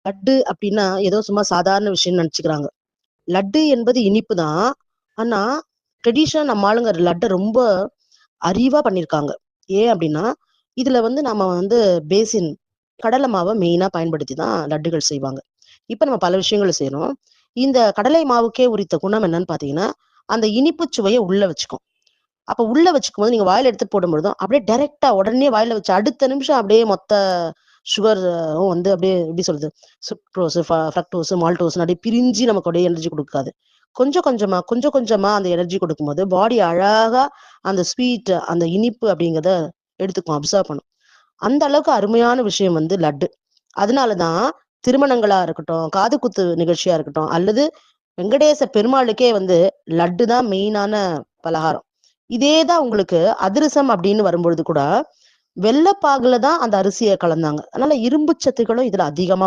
லட்டு அப்படின்னா ஏதோ சும்மா சாதாரண விஷயம் நினைச்சுக்கிறாங்க. லட்டு என்பது இனிப்பு தான். ஆனா ட்ரெடிஷனா நம்ம ஆளுங்க லட்டை ரொம்ப அறிவா பண்ணியிருக்காங்க. ஏன் அப்படின்னா இதுல நம்ம பேசின் கடலை மாவை மெயினா பயன்படுத்தி தான் லட்டுகள் செய்வாங்க. இப்ப நம்ம பல விஷயங்கள் செய்யறோம். இந்த கடலை மாவுக்கே உரித்த குணம் என்னன்னு பாத்தீங்கன்னா, அந்த இனிப்பு சுவையை உள்ள வச்சுக்கும். அப்ப உள்ள வச்சுக்கும் போது நீங்க வாயில எடுத்து போடும்பொழுதும் அப்படியே டைரக்டா உடனே வாயில வச்சு அடுத்த நிமிஷம் அப்படியே மொத்த சுகரும் அப்படியே எப்படி சொல்றது, சுக்ரோஸ், ஃப்ரக்டோஸ், மால்டோஸ் அப்படியே பிரிஞ்சு நமக்கு அப்படியே எனர்ஜி கொடுக்காது. கொஞ்சம் கொஞ்சமா கொஞ்சம் கொஞ்சமா அந்த எனர்ஜி கொடுக்கும்போது பாடி அழகா அந்த ஸ்வீட் அந்த இனிப்பு அப்படிங்கிறத எடுத்துக்கும், அப்சர்வ் பண்ணும். அந்த அளவுக்கு அருமையான விஷயம் லட்டு. அதனாலதான் திருமணங்களா இருக்கட்டும், காது குத்து நிகழ்ச்சியா இருக்கட்டும், அல்லது வெங்கடேச பெருமாளுக்கே லட்டு தான் மெயினான பலகாரம். இதேதான் உங்களுக்கு அதிரசம் அப்படின்னு வரும்பொழுது கூட வெள்ளப்பாகுல தான் அந்த அரிசியை கலந்தாங்க. அதனால இரும்பு சத்துக்களும் இதுல அதிகமா